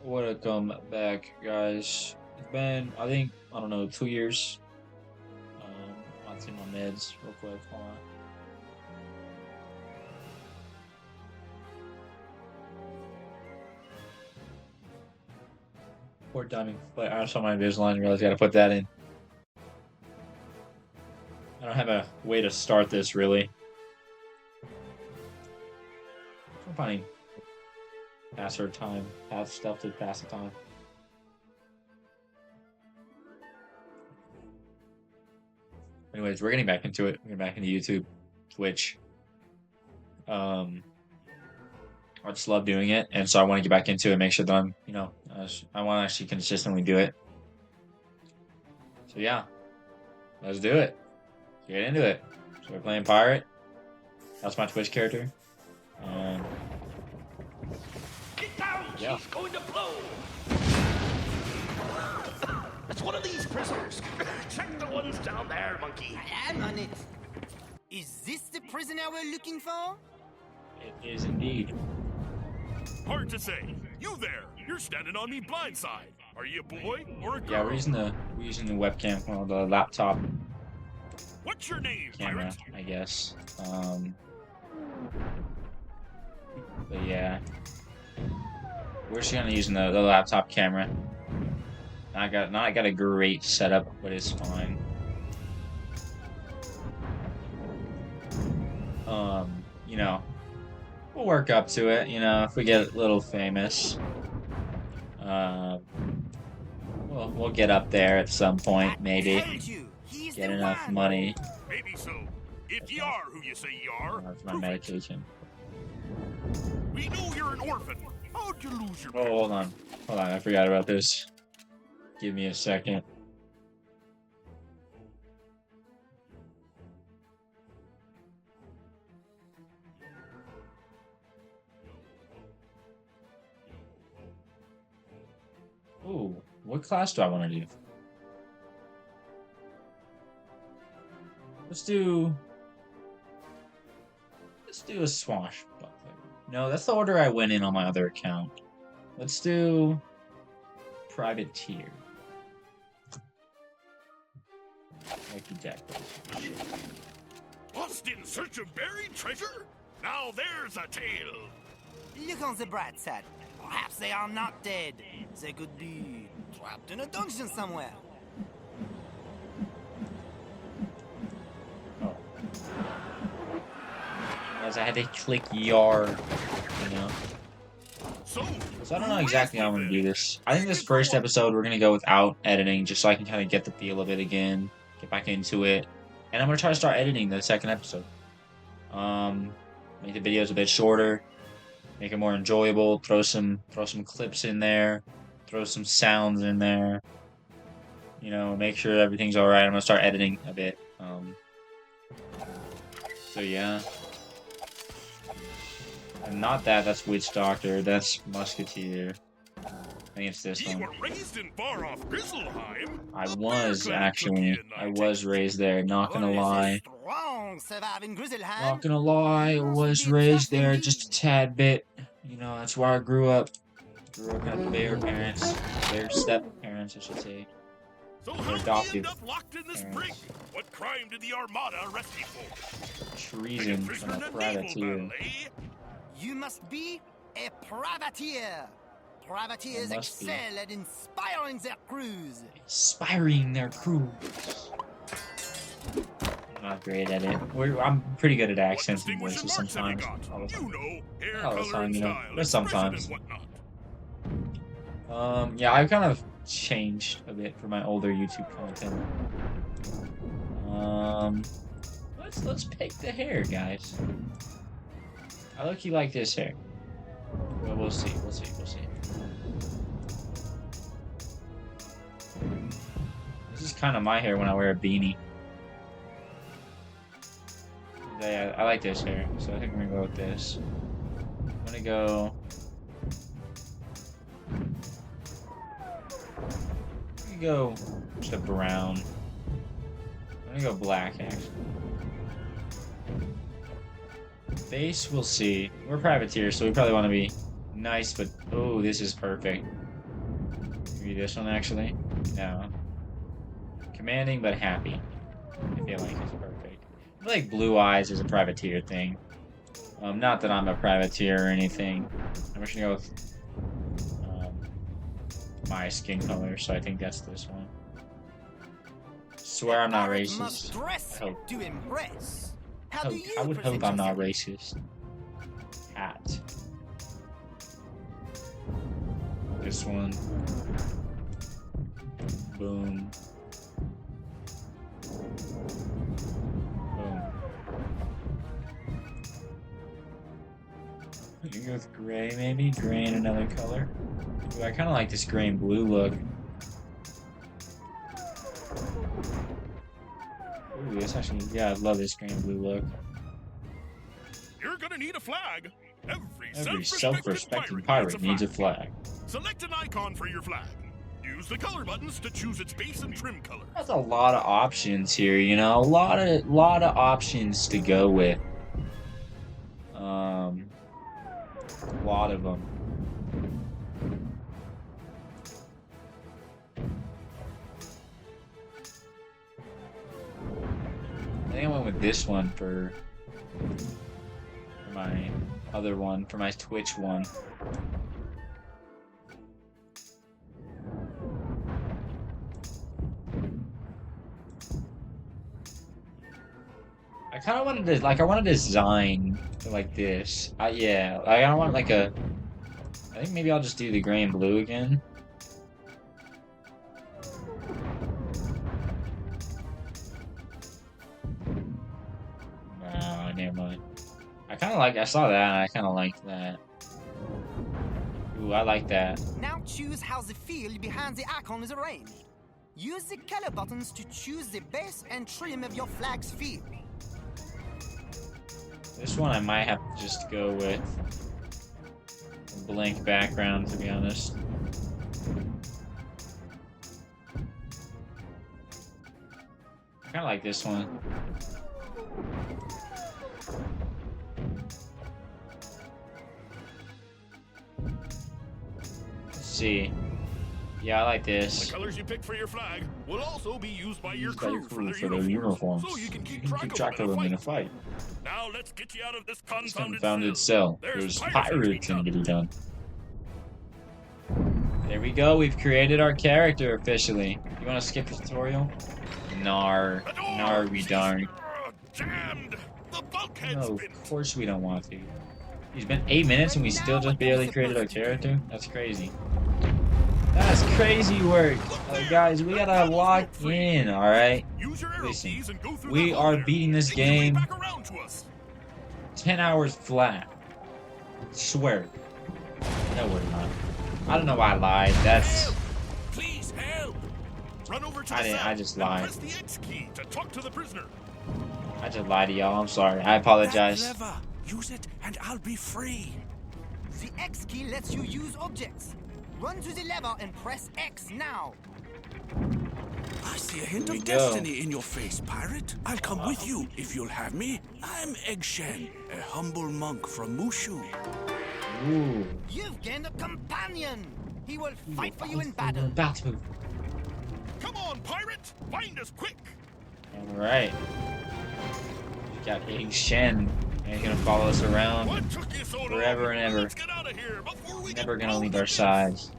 Welcome back, guys. It's been, I think, I don't know, 2 years. I'll take my meds real quick. Hold on. Poor timing. But I saw my Invisalign and realized I gotta put that in. I don't have a way to start this, really. I'm finding pass our time, have stuff to pass the time. Anyways, we're getting back into it. We're getting back into YouTube, Twitch. I just love doing it, and so I want to get back into it, make sure that I'm, I want to actually consistently do it. So yeah, let's do it. Get into it. So we're playing Pirate. That's my Twitch character. Get down! Yeah. She's going to blow! It's one of these prisoners. Check the ones down there, monkey. I am on it. Is this the prisoner we're looking for? It is indeed. Hard to say. You there! You're standing on me blind side. Are you a boy or a girl? Yeah, we're using the webcam on the laptop What's your name, camera, pirate? I guess. But yeah, we're just gonna use the laptop camera. Not got a great setup, but it's fine. We'll work up to it. If we get a little famous, we'll get up there at some point, maybe. Get enough money. Maybe so. If you are who you say you are, For my prove it. medication. We know you're an orphan. How'd you lose your Oh, hold on. I forgot about this. Give me a second. Ooh, what class do I want to do? Let's do a swashbuckler. No, that's the order I went in on my other account. Let's do privateer. Like the deck. Lost in search of buried treasure? Now there's a tale. Look on the bright side. Perhaps they are not dead. They could be trapped in a dungeon somewhere. Oh. As I had to click YAR, So So I don't know exactly how I'm gonna do this. I think this first episode we're gonna go without editing, just so I can kind of get the feel of it again, get back into it, and I'm gonna try to start editing the second episode. Make the videos a bit shorter, make it more enjoyable. Throw some clips in there, throw some sounds in there. Make sure everything's all right. I'm gonna start editing a bit. So yeah. And not that's Witch Doctor, that's Musketeer. I think it's this you one. were raised in far-off Grizzleheim. I A was bear-clad actually. cookie and I was raised there, not gonna Only the lie. strong survive in Grizzleheim. Not gonna lie, I was raised there just a tad bit. That's where I grew up. Grew up with bear parents. Bear step parents, I should say. So how did you adoptive end up locked in this parents. brig? What crime did the Armada arrest you for? Treason Prisoner from a in a naval privateer. battle, eh? You must be a privateer. Privateers I must be. excel at inspiring their crews. Inspiring their crews. I'm not great at it. I'm pretty good at What accents and distinguishing voices marks have you sometimes. got? All the time. Hair All the color time, and style, but expression sometimes. and whatnot. Yeah, I've kind of changed a bit for my older YouTube content. Let's pick the hair, guys. I look, you like this hair. Well, we'll see. This is kind of my hair when I wear a beanie. Yeah, I like this hair, so I think we're gonna go with this. I'm gonna go. Go to brown. I'm gonna go black, actually. Base, we'll see. We're privateers, so we probably want to be nice, but oh, this is perfect. Maybe this one actually. No. Commanding but happy. I feel like it's perfect. I feel like blue eyes is a privateer thing. Not that I'm a privateer or anything. I'm just gonna go with my skin color, so I think that's this one. Swear I'm not Pirate must racist. dress I hope. to impress. How do you I would present hope I'm not yourself? racist. Hat. This one. Boom. Boom. You can go with gray, maybe? Gray and another color. Ooh, I kind of like this gray and blue look. Ooh, this actually, yeah, I love this gray and blue look. You're gonna need a flag. Every self-respecting pirate needs a flag. Select an icon for your flag. Use the color buttons to choose its base and trim color. That's a lot of options here, you know, a lot of options to go with. A lot of them. I think I went with this one for my other one, for my Twitch one. I kind of wanted to, like, I want to design like this. Yeah, I want like a. I think maybe I'll just do the gray and blue again. No, never mind. I kind of like. I saw that. And I kind of liked that. Ooh, I like that. Now choose how the field behind the icon is arranged. Use the color buttons to choose the base and trim of your flag's field. This one I might have to just go with a blank background, to be honest. I kind of like this one. Let's see. Yeah, I like this. The colors you pick for your flag will also be used by your Used by your crew crew for their uniforms. so you can keep track of them in a fight. Now let's get you out of this This confounded confounded cell. There's pirates in to be done. There we go. We've created our character officially. You want to skip the tutorial? Nar. Nar we darn. Jammed. The bulkhead's No, been. of course we don't want to. It's been 8 minutes and we still just barely created our character? That's crazy. That's crazy work. Guys, we gotta lock in, alright? Use your arrow Listen, keys and go through we the hole are there. beating this Make your way game back around to us. 10 hours flat. Swear. No, we're not. I don't know why I lied. That's... Help! Please help! Run over to I the didn't- cell I just and lied. press the X key to talk to the prisoner. I just lied to y'all. I'm sorry. I apologize. That lever. Use it and I'll be free. The X key lets you use objects. Run to the lever and press X now. I see a hint Here we of go. destiny in your face, pirate. I'll come with you if you'll have me. I'm Egg Shen, a humble monk from Mushu. Ooh. You've gained a companion. He will fight for you in battle. Battle. Come on, pirate! Find us quick! Alright. We got Egg Shen. And he's gonna follow us around. What took you so long? Forever and ever. Let's get out of here before we Never get gonna blown leave to our bits. sides.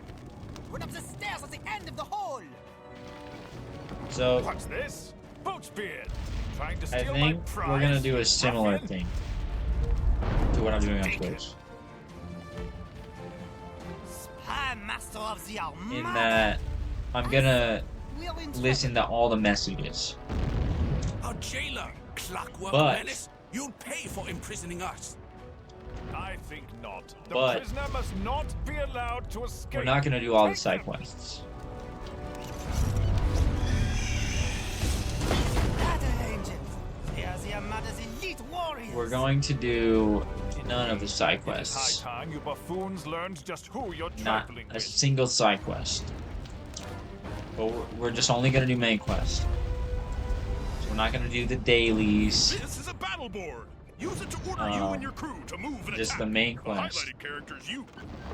Run up the stairs at the end of the hall. So, What's this? Boatsbeard. Trying to I steal my think prize. we're gonna do a similar Ruffian? thing to what I'm doing on Twitch. Spy master of the Armada. In that, I'm gonna We're in listen to all the messages. A jailer, clockwork But- menace. You'll pay for imprisoning us. I think not. The But- prisoner must not be allowed to escape. We're not gonna do all the Take side them. quests. Battle angels. They are the Armada's elite warriors. We're going to do none of the side It is quests. high time you buffoons learned just who you're Not trifling a with. single side quest. But we're just only gonna do main quests. So we're not gonna do the dailies. This is a battle board. Use it to order you and your crew to move and just attack. the main The quest. highlighted characters you.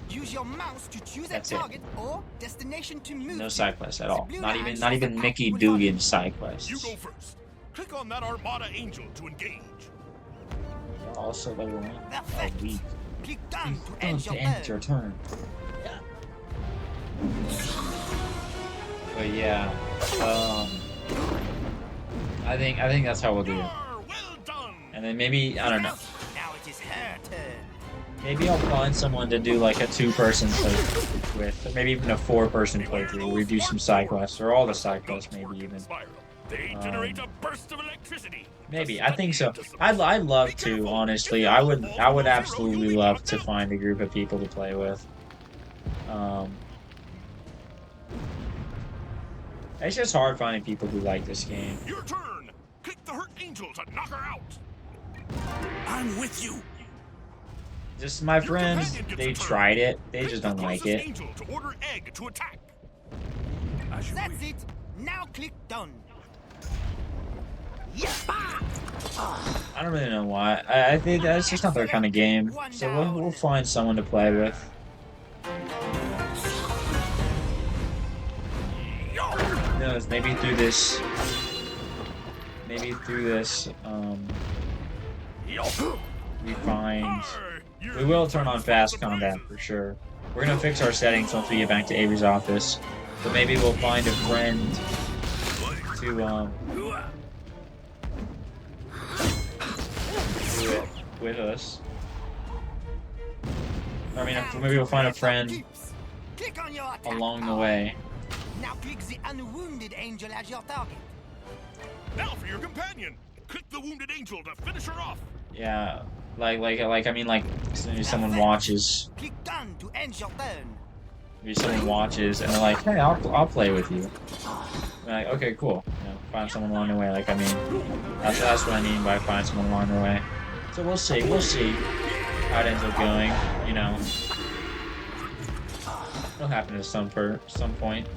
Use your mouse to choose a That's it. target or destination to move No to. side quests at The all. blue Not line even shows the Mickey path you will Dugan follow. side You quests. go first. Click on that Armada Angel to engage. Also level 1. Perfect. Oh, weak. Click done to Oh, end to your end your turn. turn. But yeah, I think that's how we'll do it. Well done. And then maybe I don't know. Now it is her turn. Maybe I'll find someone to do like a 2-person playthrough with, or maybe even a 4-person playthrough where we do some side quests or all the side quests, maybe even. They generate a burst of electricity. Maybe I think so. I'd love to, honestly. I would absolutely love to find a group of people to play with. It's just hard finding people who like this game. Your turn. Click the hurt angel to knock her out. I'm with you. Just my friends, companion gets they a turn. tried it. They Click just the don't like closest it. Angel to order egg to attack. As you That's wish. it. Now click done. I don't really know why. I think that's just not their kind of game. So we'll find someone to play with. Who knows, maybe through this, we find, we will turn on fast combat for sure. We're gonna fix our settings once we get back to Avery's office, but maybe we'll find a friend to do it with us. I mean, maybe we'll find a friend Click on your attack along the power. way. Now click the unwounded angel as your target. Now for your companion. Click the wounded angel to finish her off. Yeah, I mean, like, maybe someone watches, Click done to end your turn. maybe someone watches, and they're like, hey, I'll play with you. I'm like, okay, cool. You know, find someone along the way. Like, I mean, that's what I mean by find someone along the way. So we'll see how it ends up going. You know, it'll happen at some point.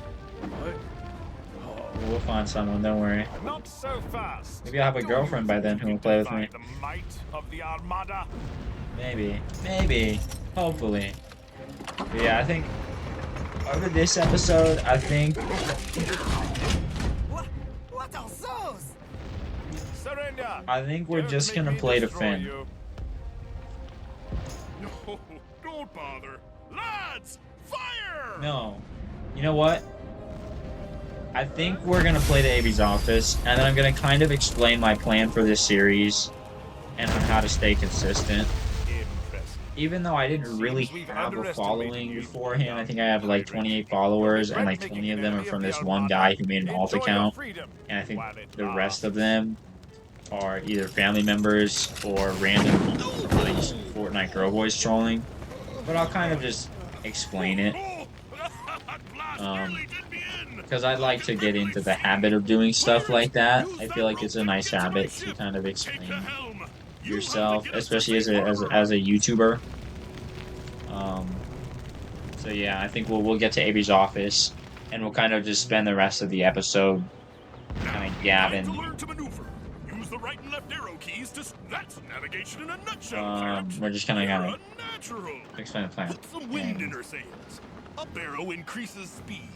We'll find someone. Don't worry. Not so fast. Maybe I'll have a girlfriend by then who will play with me. The might of the Armada. Maybe, hopefully. But yeah, I think over this episode, I think What are those? Surrender. we're Don't just make gonna me play to destroy Finn. you. No, don't bother. Lads, fire! No, you know what? I think we're gonna play to Avi's office, and then I'm gonna kind of explain my plan for this series and on how to stay consistent. Impressive. Even though I didn't really have a following beforehand, I think I have like 28 followers, and like 20 of them are from this one guy who made an alt account, and I think the rest of them are either family members or random like Fortnite girl boys trolling. But I'll kind of just explain it. Oh, blast nearly did me in. Because I'd like to get into the habit of doing stuff like that. I feel like it's a nice habit to kind of Take explain the helm. yourself, especially as a YouTuber. So yeah, I think we'll get to Avi's office, and we'll kind of just spend the rest of the episode kind of Time gabbing. to learn to maneuver. Use the right and left arrow keys to. That's navigation in a nutshell. Pirate. We're just kind of You're gonna a natural. explain the plan. Put some wind in And her sails. Up arrow increases speed.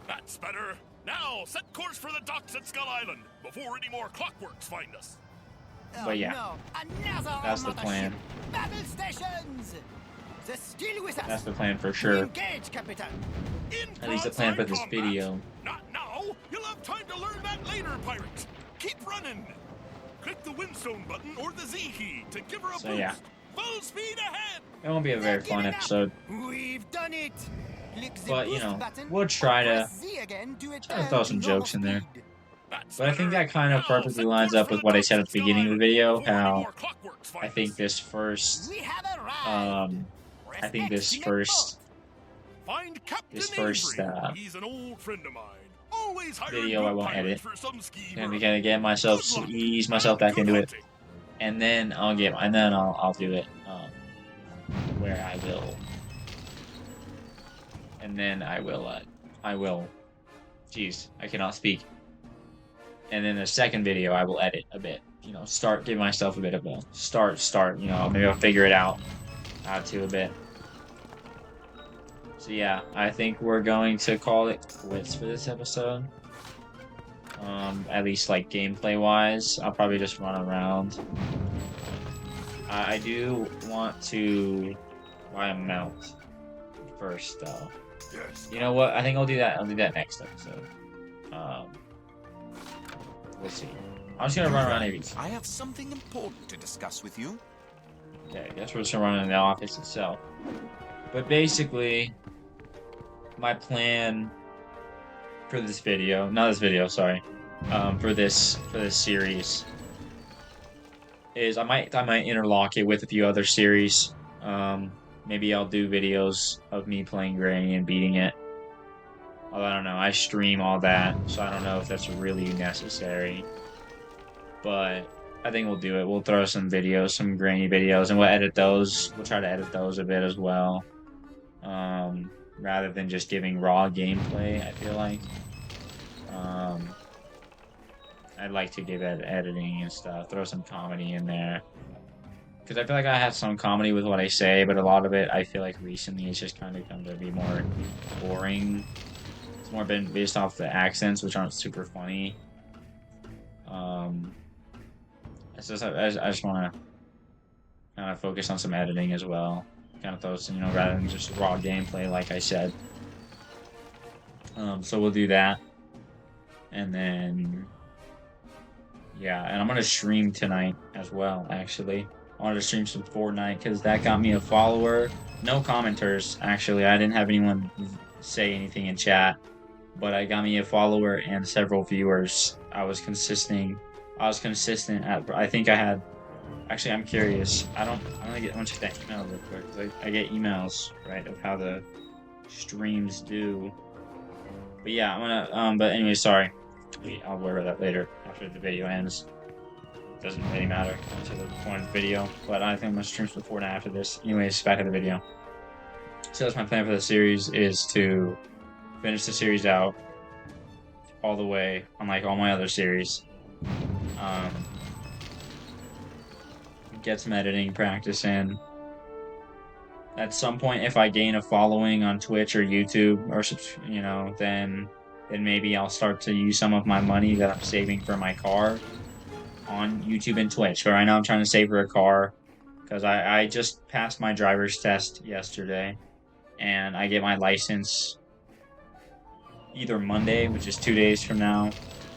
That's better. Now set course for the docks at Skull Island before any more clockworks find us. But yeah, no. Another that's the Armada plan. ship. Battle stations. The still with us. That's the plan for sure. Engage, Captain. At least the plan for this video. Not now. You'll have time to learn that later, pirates. Keep running. Click the windstone button or the Z key to give her a So, boost. yeah. Full speed ahead. It won't be a very fun episode, We've done it. Click the but you boost know, button we'll or try to press Z again to throw return some to jokes in normal there. speed. That's But I think better. that kind of Now perfectly set lines course up for with the what I docks said at at the Skull beginning of the Island video, before any how more clockworks find I think us. this first We have arrived. I think this first Find Captain this first, Avery. He's an old friend of mine. Always hiring video new I won't pirates edit. for some scheme I'm or gonna get myself Good luck. ease myself back Good into it, hunting. and then I'll do it where I will jeez, I cannot speak. And then the second video I will edit a bit you know, start giving myself a bit of a start, you know, maybe I'll figure it out to a bit. So yeah, I think we're going to call it quits for this episode. At least like gameplay wise, I'll probably just run around. I do want to buy a mount first though. Yes. You know what? I think I'll do that. I'll do that next episode. We'll see. I'm just gonna run around maybe. I have something important to discuss with you. Okay, I guess we're just gonna run in the office itself. But basically, my plan for this video, not this video, sorry, for this series, is I might interlock it with a few other series. Maybe I'll do videos of me playing Granny and beating it. Although I don't know, I stream all that, so I don't know if that's really necessary. But I think we'll do it. We'll throw some videos, some Granny videos, and we'll edit those. We'll try to edit those a bit as well. Rather than just giving raw gameplay, I feel like. I'd like to give editing and stuff, throw some comedy in there. Because I feel like I have some comedy with what I say, but a lot of it, I feel like recently it's just kind of come to be more boring. It's more been based off the accents, which aren't super funny. It's just, I just want to kind of focus on some editing as well. Kind of throw some, you know, rather than just raw gameplay, like I said. So we'll do that. And then, yeah, and I'm going to stream tonight as well, actually. I wanted to stream some Fortnite because that got me a follower. No commenters, actually. I didn't have anyone say anything in chat. But I got me a follower and several viewers. I was consistent at, I think I had, actually I'm curious. I'm gonna check that email real quick, because I get emails, right, of how the streams do. But yeah, I'm gonna, but anyway, sorry. I'll worry about that later, after the video ends. Doesn't really matter to the point of the video, but I think I'm gonna stream some Fortnite after this. Anyways, back to the video. So that's my plan for the series, is to finish the series out all the way, unlike all my other series. Get some editing practice in. At some point, if I gain a following on Twitch or YouTube, or you know, then maybe I'll start to use some of my money that I'm saving for my car on YouTube and Twitch. But right now I'm trying to save for a car because I just passed my driver's test yesterday, and I get my license either Monday, which is 2 days from now,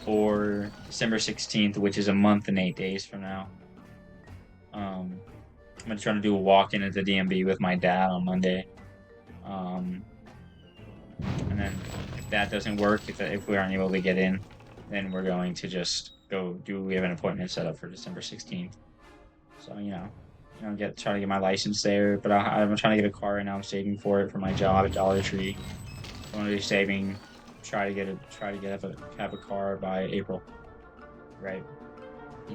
or December 16th, which is a month and 8 days from now. I'm gonna try to do a walk-in at the DMV with my dad on Monday. And then if that doesn't work, if we aren't able to get in, then we're going to just we have an appointment set up for December 16th. So, try to get my license there, but I'm trying to get a car right now. I'm saving for it for my job at Dollar Tree. I'm going to be saving, try to have a car by April, right?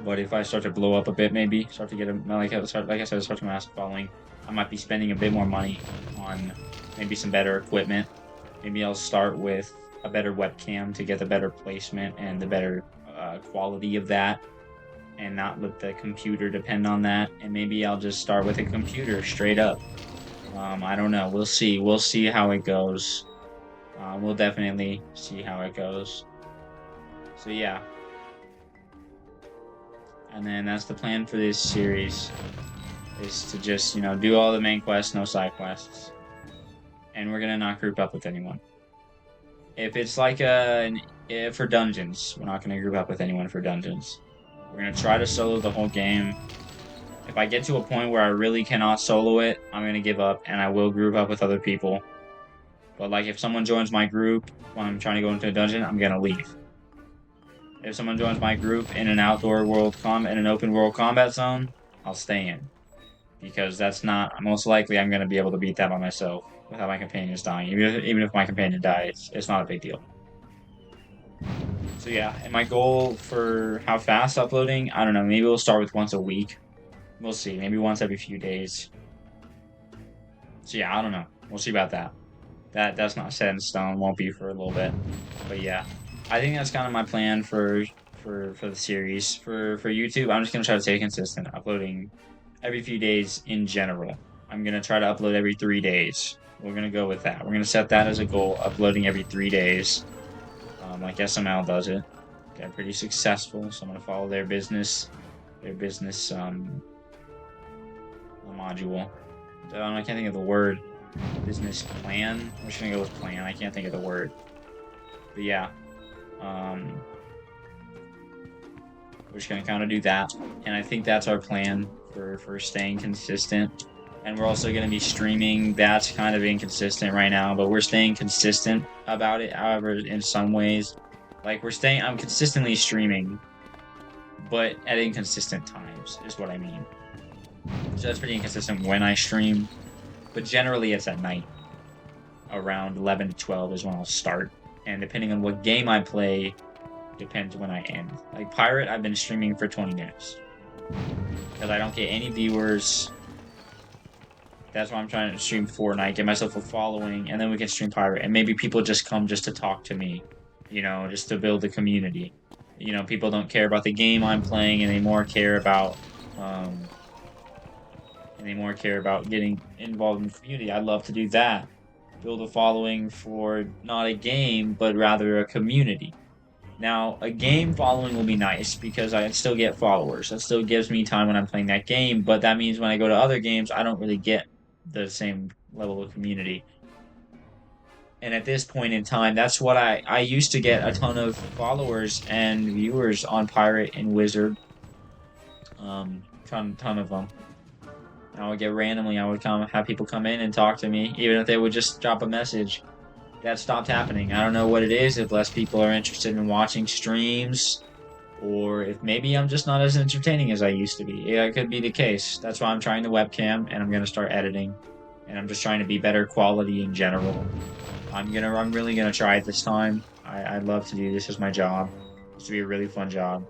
But if I start to blow up a bit, maybe start to get like I said, start to mass following, I might be spending a bit more money on maybe some better equipment. Maybe I'll start with a better webcam to get the better placement and the better quality of that, and not let the computer depend on that. And maybe I'll just start with a computer straight up. I don't know. We'll see. We'll see how it goes. We'll definitely see how it goes. So yeah. And then that's the plan for this series, is to just, do all the main quests, no side quests. And we're gonna not group up with anyone. If it's like for dungeons, we're not gonna group up with anyone for dungeons. We're gonna try to solo the whole game. If I get to a point where I really cannot solo it, I'm gonna give up, and I will group up with other people. But like, if someone joins my group when I'm trying to go into a dungeon, I'm gonna leave. If someone joins my group in an open world combat zone, I'll stay in. Because that's not, most likely I'm going to be able to beat that by myself without my companions dying. Even if my companion dies, it's not a big deal. So yeah, and my goal for how fast uploading, I don't know, maybe we'll start with once a week. We'll see, maybe once every few days. So yeah, I don't know. We'll see about that. That's not set in stone, won't be for a little bit. But yeah, I think that's kind of my plan for for the series. For YouTube, I'm just gonna try to stay consistent, uploading every few days in general. I'm gonna try to upload every 3 days. We're gonna go with that. We're gonna set that as a goal, uploading every 3 days. Like SML does it. They're pretty successful, so I'm gonna follow their business module. I can't think of the word. Business plan. I'm just gonna go with plan. I can't think of the word. But yeah, we're just gonna kind of do that, and I think that's our plan for staying consistent. And we're also gonna be streaming. That's kind of inconsistent right now, but we're staying consistent about it. However, in some ways, like I'm consistently streaming, but at inconsistent times is what I mean. So that's pretty inconsistent when I stream, but generally it's at night. Around 11 to 12 is when I'll start, and depending on what game I play, depends when I end. Like Pirate, I've been streaming for 20 minutes because I don't get any viewers. That's why I'm trying to stream Fortnite, get myself a following, and then we can stream Pirate, and maybe people just come just to talk to me, you know, just to build a community. You know, people don't care about the game I'm playing, and they more care about getting involved in the community. I'd love to do that. Build a following for not a game, but rather a community. Now, a game following will be nice because I still get followers. That still gives me time when I'm playing that game, but that means when I go to other games, I don't really get the same level of community. And at this point in time, that's what I used to get a ton of followers and viewers on Pirate and Wizard. Ton of them. I would get randomly, I would have people come in and talk to me, even if they would just drop a message. That stopped happening. I don't know what it is, if less people are interested in watching streams, or if maybe I'm just not as entertaining as I used to be. Yeah, it could be the case. That's why I'm trying the webcam, and I'm going to start editing, and I'm just trying to be better quality in general. I'm really going to try it this time. I'd love to do this as my job. This would be a really fun job.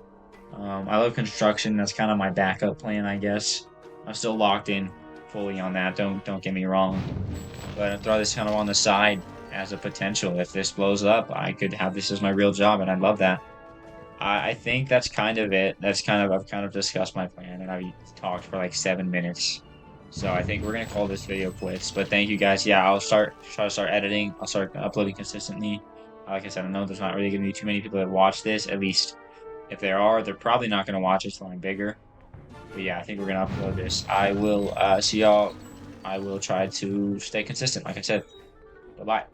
I love construction. That's kind of my backup plan, I guess. I'm still locked in fully on that. Don't get me wrong. But I throw this kind of on the side as a potential. If this blows up, I could have this as my real job, and I'd love that. I think that's kind of it. I've kind of discussed my plan, and I've talked for like 7 minutes. So I think we're gonna call this video quits. But thank you guys. Yeah, I'll try to start editing. I'll start uploading consistently. Like I said, I know there's not really gonna be too many people that watch this. At least if there are, they're probably not gonna watch it till I'm bigger. But yeah, I think we're gonna upload this. I will see y'all. I will try to stay consistent, like I said. Bye-bye.